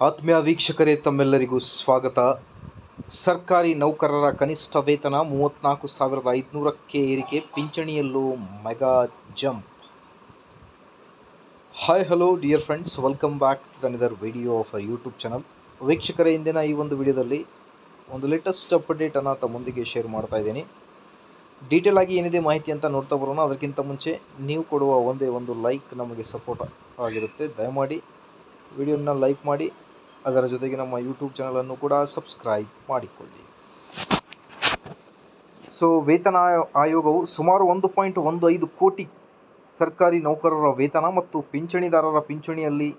ಆತ್ಮೀಯ ವೀಕ್ಷಕರೇ, ತಮ್ಮೆಲ್ಲರಿಗೂ ಸ್ವಾಗತ. ಸರ್ಕಾರಿ ನೌಕರರ ಕನಿಷ್ಠ ವೇತನ 34,500ಕ್ಕೆ ಏರಿಕೆ, ಪಿಂಚಣಿಯಲ್ಲೂ mega jump. Hi hello dear friends, welcome back to another video of a YouTube channel. ವೀಕ್ಷಕರೇ, ಇಂದಿನ ಈ ಒಂದು ವಿಡಿಯೋದಲ್ಲಿ ಒಂದು ಲೇಟೆಸ್ಟ್ ಅಪ್ಡೇಟನ್ನು ತಮ್ಮೊಂದಿಗೆ ಶೇರ್ ಮಾಡ್ತಾ ಇದ್ದೀನಿ. ಡೀಟೇಲ್ ಆಗಿ ಏನಿದೆ ಮಾಹಿತಿ ಅಂತ ನೋಡ್ತಾ ಬರೋಣ. ಅದಕ್ಕಿಂತ ಮುಂಚೆ ನೀವು ಕೊಡುವ ಒಂದೇ ಒಂದು ಲೈಕ್ ನಮಗೆ ಸಪೋರ್ಟ್ ಆಗಿರುತ್ತೆ. ದಯಮಾಡಿ ವಿಡಿಯೋನ ಲೈಕ್ ಮಾಡಿ, ಅದರ ಜೊತೆಗೆ ನಮ್ಮ ಯೂಟ್ಯೂಬ್ ಚಾನಲನ್ನು ಕೂಡ ಸಬ್ಸ್ಕ್ರೈಬ್ ಮಾಡಿಕೊಳ್ಳಿ. ವೇತನ ಆಯೋಗವು ಸುಮಾರು 1.15 ಕೋಟಿ ಸರ್ಕಾರಿ ನೌಕರರ ವೇತನ ಮತ್ತು ಪಿಂಚಣಿದಾರರ ಪಿಂಚಣಿಯಲ್ಲಿ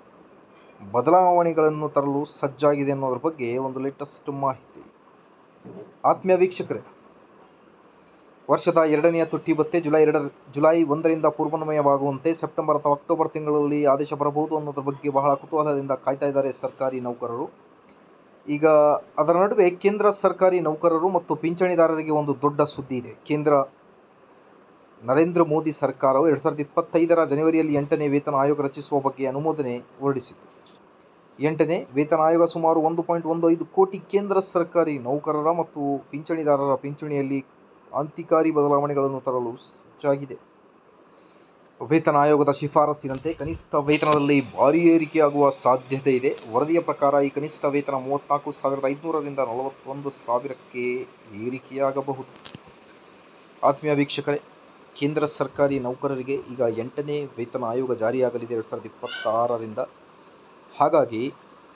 ಬದಲಾವಣೆಗಳನ್ನು ತರಲು ಸಜ್ಜಾಗಿದೆ ಅನ್ನೋದ್ರ ಬಗ್ಗೆ ಒಂದು ಲೇಟೆಸ್ಟ್ ಮಾಹಿತಿ. ಆತ್ಮೀಯ ವೀಕ್ಷಕರೇ, ವರ್ಷದ ಎರಡನೆಯ ತುಟ್ಟಿ ಭತ್ಯೆ ಜುಲೈ 1ರಿಂದ ಪೂರ್ವಾನ್ವಯವಾಗುವಂತೆ ಸೆಪ್ಟೆಂಬರ್ ಅಥವಾ ಅಕ್ಟೋಬರ್ ತಿಂಗಳಲ್ಲಿ ಆದೇಶ ಬರಬಹುದು ಅನ್ನೋದ್ರ ಬಗ್ಗೆ ಬಹಳ ಕುತೂಹಲದಿಂದ ಕಾಯ್ತಾ ಇದ್ದಾರೆ ಸರ್ಕಾರಿ ನೌಕರರು. ಈಗ ಅದರ ನಡುವೆ ಕೇಂದ್ರ ಸರ್ಕಾರಿ ನೌಕರರು ಮತ್ತು ಪಿಂಚಣಿದಾರರಿಗೆ ಒಂದು ದೊಡ್ಡ ಸುದ್ದಿ ಇದೆ. ಕೇಂದ್ರ ನರೇಂದ್ರ ಮೋದಿ ಸರ್ಕಾರವು 2025ರ ಜನವರಿಯಲ್ಲಿ 8ನೇ ವೇತನ ಆಯೋಗ ರಚಿಸುವ ಬಗ್ಗೆ ಅನುಮೋದನೆ ಹೊರಡಿಸಿತು. 8ನೇ ವೇತನ ಆಯೋಗ ಸುಮಾರು 1.15 ಕೋಟಿ ಕೇಂದ್ರ ಸರ್ಕಾರಿ ನೌಕರರ ಮತ್ತು ಪಿಂಚಣಿದಾರರ ಪಿಂಚಣಿಯಲ್ಲಿ ಕ್ರಾಂತಿಕಾರಿ ಬದಲಾವಣೆಗಳನ್ನು ತರಲು ಸಜ್ಜಾಗಿದೆ. ವೇತನ ಆಯೋಗದ ಶಿಫಾರಸ್ಸಿನಂತೆ ಕನಿಷ್ಠ ವೇತನದಲ್ಲಿ ಭಾರೀ ಏರಿಕೆಯಾಗುವ ಸಾಧ್ಯತೆ ಇದೆ. ವರದಿಯ ಪ್ರಕಾರ ಈ ಕನಿಷ್ಠ ವೇತನ 34,500ರಿಂದ 41,000ಕ್ಕೆ ಏರಿಕೆಯಾಗಬಹುದು. ಆತ್ಮೀಯ ವೀಕ್ಷಕರೇ, ಕೇಂದ್ರ ಸರ್ಕಾರಿ ನೌಕರರಿಗೆ ಈಗ 8ನೇ ವೇತನ ಆಯೋಗ ಜಾರಿಯಾಗಲಿದೆ 2026ರಿಂದ. ಹಾಗಾಗಿ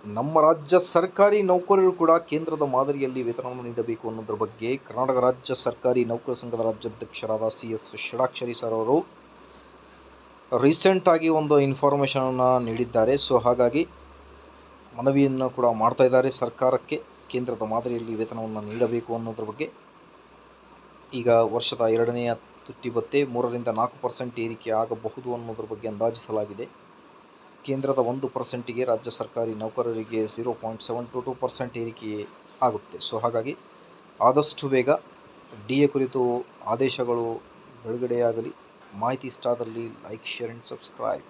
ನಮ್ಮ ರಾಜ್ಯ ಸರ್ಕಾರಿ ನೌಕರರು ಕೂಡ ಕೇಂದ್ರದ ಮಾದರಿಯಲ್ಲಿ ವೇತನವನ್ನು ನೀಡಬೇಕು ಅನ್ನೋದ್ರ ಬಗ್ಗೆ ಕರ್ನಾಟಕ ರಾಜ್ಯ ಸರ್ಕಾರಿ ನೌಕರ ಸಂಘದ ರಾಜ್ಯಾಧ್ಯಕ್ಷರಾದ CS ಷಡಾಕ್ಷರಿ ಸರ್ ಅವರು ರೀಸೆಂಟಾಗಿ ಒಂದು ಇನ್ಫಾರ್ಮೇಷನನ್ನು ನೀಡಿದ್ದಾರೆ. ಹಾಗಾಗಿ ಮನವಿಯನ್ನು ಕೂಡ ಮಾಡ್ತಾ ಇದ್ದಾರೆ ಸರ್ಕಾರಕ್ಕೆ, ಕೇಂದ್ರದ ಮಾದರಿಯಲ್ಲಿ ವೇತನವನ್ನು ನೀಡಬೇಕು ಅನ್ನೋದ್ರ ಬಗ್ಗೆ. ಈಗ ವರ್ಷದ ಎರಡನೆಯ ತುಟ್ಟಿ ಭತ್ಯೆ 3ರಿಂದ 4% ಏರಿಕೆ ಆಗಬಹುದು ಅನ್ನೋದ್ರ ಬಗ್ಗೆ ಅಂದಾಜಿಸಲಾಗಿದೆ. ಕೇಂದ್ರದ 1%ಗೆ ರಾಜ್ಯ ಸರ್ಕಾರಿ ನೌಕರರಿಗೆ 0.722% ಏರಿಕೆ ಆಗುತ್ತೆ. ಹಾಗಾಗಿ ಆದಷ್ಟು ಬೇಗ DA ಕುರಿತು ಆದೇಶಗಳು ಬಿಡುಗಡೆಯಾಗಲಿ. ಮಾಹಿತಿ ಇಷ್ಟ ಆದಲ್ಲಿ ಲೈಕ್, ಶೇರ್ ಆ್ಯಂಡ್ ಸಬ್ಸ್ಕ್ರೈಬ್.